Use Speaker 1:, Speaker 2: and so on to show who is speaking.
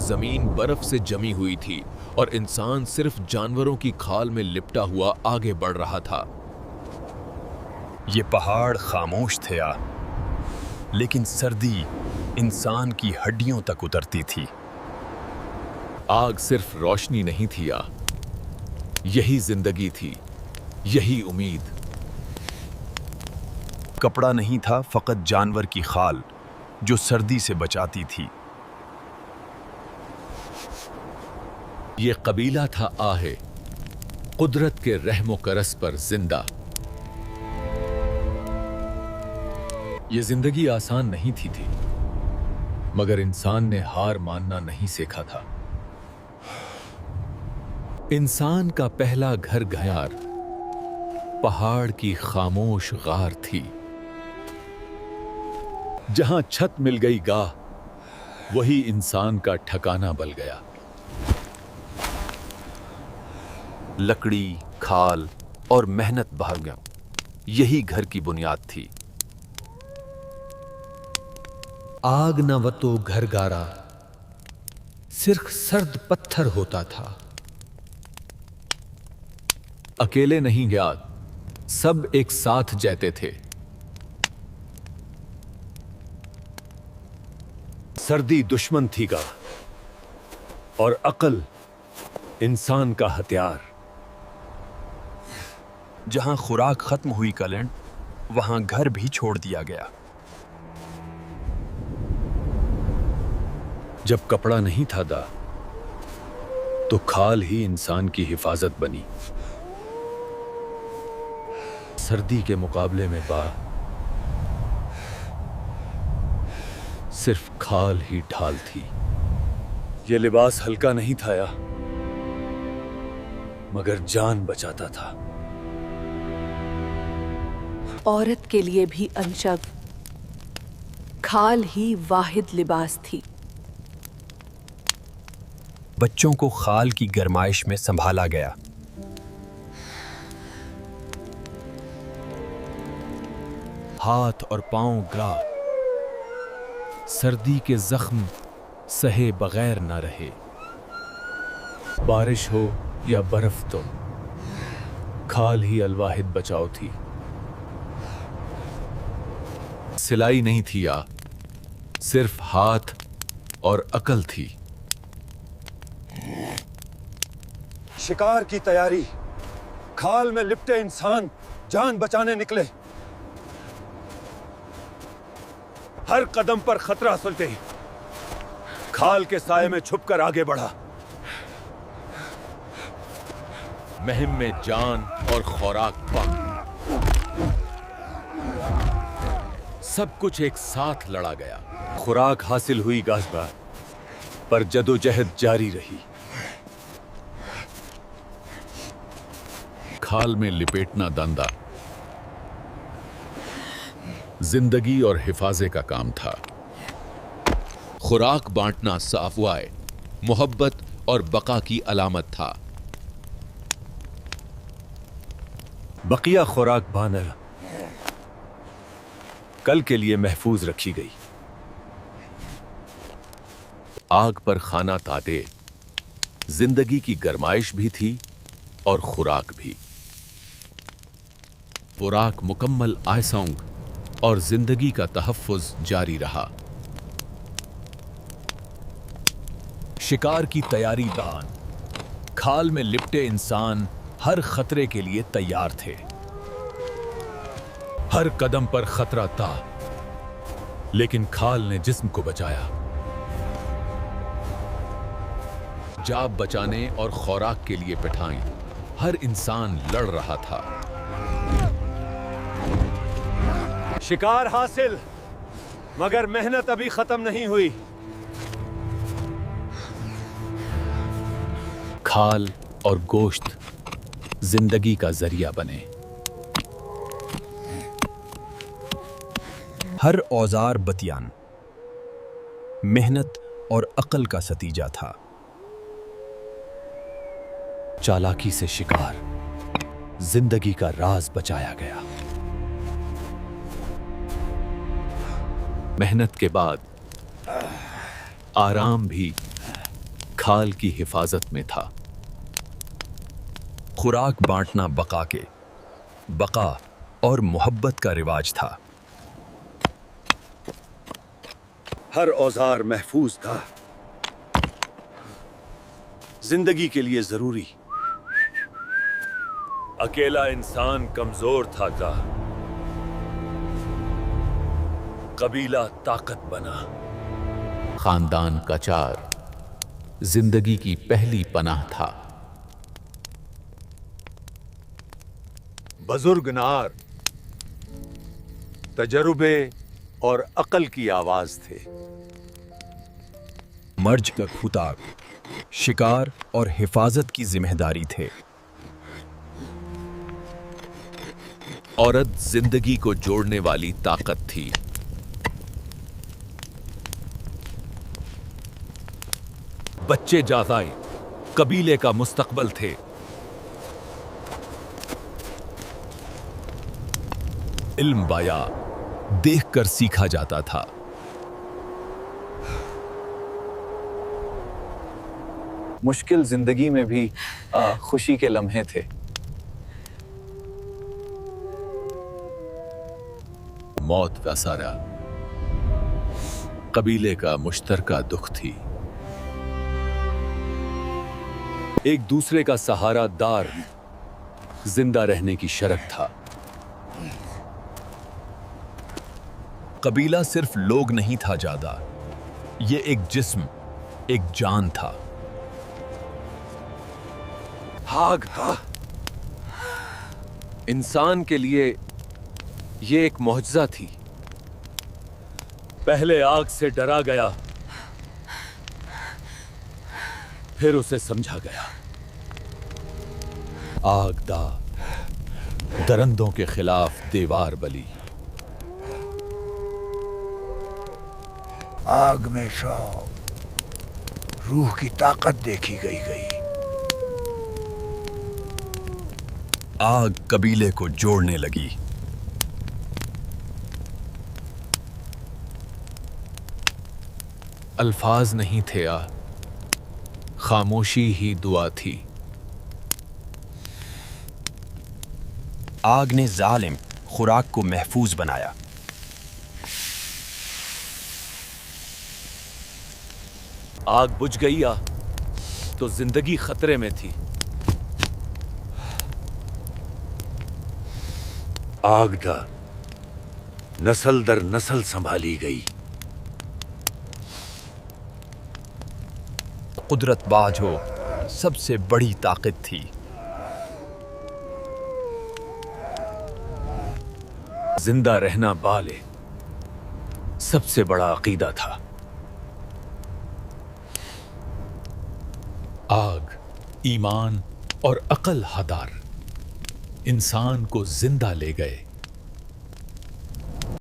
Speaker 1: जमीन बर्फ से जमी हुई थी और इंसान सिर्फ जानवरों की खाल में लिपटा हुआ आगे बढ़ रहा था।
Speaker 2: ये पहाड़ खामोश थे लेकिन सर्दी इंसान की हड्डियों तक उतरती थी।
Speaker 1: आग सिर्फ रोशनी नहीं थी यही जिंदगी थी, यही उम्मीद।
Speaker 2: कपड़ा नहीं था, फकत जानवर की खाल जो सर्दी से बचाती थी।
Speaker 1: ये कबीला था आहे, कुदरत के रहमो करस पर जिंदा। ये जिंदगी आसान नहीं थी मगर इंसान ने हार मानना नहीं सीखा था। इंसान का पहला घर घयार पहाड़ की खामोश गार थी। जहां छत मिल गई गाह, वही इंसान का ठिकाना बन गया।
Speaker 2: लकड़ी, खाल और मेहनत भाग्य, यही घर की बुनियाद थी।
Speaker 1: आग न वतो घर गारा, सिर्फ सर्द पत्थर होता था। अकेले नहीं गया, सब एक साथ जैते थे। सर्दी दुश्मन थी का और अकल इंसान का हथियार।
Speaker 2: जहां खुराक खत्म हुई कलन, वहां घर भी छोड़ दिया गया।
Speaker 1: जब कपड़ा नहीं था तो खाल ही इंसान की हिफाजत बनी। सर्दी के मुकाबले में सिर्फ खाल ही ढाल थी। ये लिबास हल्का नहीं था मगर जान बचाता था।
Speaker 3: औरत के लिए भी अनशब खाल ही वाहिद लिबास थी।
Speaker 2: बच्चों को खाल की गरमाइश में संभाला गया।
Speaker 1: हाथ और पांव ग्रा, सर्दी के जख्म सहे बगैर न रहे। बारिश हो या बर्फ, तो खाल ही अलवाहिद बचाव थी। सिलाई नहीं थी सिर्फ हाथ और अकल थी।
Speaker 4: शिकार की तैयारी, खाल में लिपटे इंसान जान बचाने निकले। हर कदम पर खतरा सुलटे, खाल के साए में छुपकर आगे बढ़ा।
Speaker 1: महम में जान और खुराक पा, सब कुछ एक साथ लड़ा गया।
Speaker 4: खुराक हासिल हुई गाजबार, पर जदोजहद जारी रही।
Speaker 1: खाल में लिपेटना दंदा जिंदगी और हिफाजे का काम था। खुराक बांटना साफवाए मोहब्बत और बका की अलामत था।
Speaker 4: बकिया खुराक बानर कल के लिए महफूज रखी गई।
Speaker 1: आग पर खाना ताते जिंदगी की गरमाइश भी थी और खुराक भी। खुराक मुकम्मल आयसोंग और जिंदगी का तहफ्फुज जारी रहा। शिकार की तैयारी दान, खाल में लिपटे इंसान हर खतरे के लिए तैयार थे। हर कदम पर खतरा था, लेकिन खाल ने जिस्म को बचाया। जाब बचाने और खुराक के लिए पिठाई, हर इंसान लड़ रहा था।
Speaker 4: शिकार हासिल, मगर मेहनत अभी खत्म नहीं हुई।
Speaker 1: खाल और गोश्त जिंदगी का जरिया बने।
Speaker 2: हर औजार बतियान मेहनत और अकल का सतीजा था।
Speaker 1: चालाकी से शिकार, जिंदगी का राज बचाया गया। मेहनत के बाद आराम भी
Speaker 2: کھال کی حفاظت میں تھا۔
Speaker 1: خوراک بانٹنا بقا اور محبت کا رواج تھا۔
Speaker 4: ہر اوزار محفوظ تھا، زندگی کے لیے ضروری۔ اکیلا انسان کمزور تھا، قبیلہ طاقت بنا۔
Speaker 2: خاندان کا چار زندگی کی پہلی پناہ تھا۔
Speaker 4: بزرگ نار تجربے اور عقل کی آواز تھے۔
Speaker 1: مرج کا خوراک، شکار اور حفاظت کی ذمہ داری تھے۔
Speaker 2: عورت زندگی کو جوڑنے والی طاقت تھی۔
Speaker 1: بچے جاذائے قبیلے کا مستقبل تھے۔ علم بایا دیکھ کر سیکھا جاتا تھا۔
Speaker 2: مشکل زندگی میں بھی خوشی کے لمحے تھے۔
Speaker 1: موت کا سارا قبیلے کا مشترکہ دکھ تھی۔ ایک دوسرے کا سہارا دار زندہ رہنے کی شرط تھا۔ قبیلہ صرف لوگ نہیں تھا جادا، یہ ایک جسم، ایک جان تھا۔
Speaker 2: آگ تھا انسان کے لیے یہ ایک معجزہ تھی۔
Speaker 1: پہلے آگ سے ڈرا گیا، پھر اسے سمجھا گیا۔ آگ دا درندوں کے خلاف دیوار بلی۔
Speaker 5: آگ میں شوق، روح کی طاقت دیکھی گئی۔
Speaker 1: آگ قبیلے کو جوڑنے لگی۔
Speaker 2: الفاظ نہیں تھے، خاموشی ہی دعا تھی۔
Speaker 6: آگ نے ظالم خوراک کو محفوظ بنایا۔
Speaker 1: آگ بجھ گئی تو زندگی خطرے میں تھی۔
Speaker 4: آگ دا نسل در نسل سنبھالی گئی۔
Speaker 1: قدرت باج ہو سب سے بڑی طاقت تھی۔ زندہ رہنا بالے سب سے بڑا عقیدہ تھا۔ آگ، ایمان اور عقل ہدار انسان کو زندہ لے گئے۔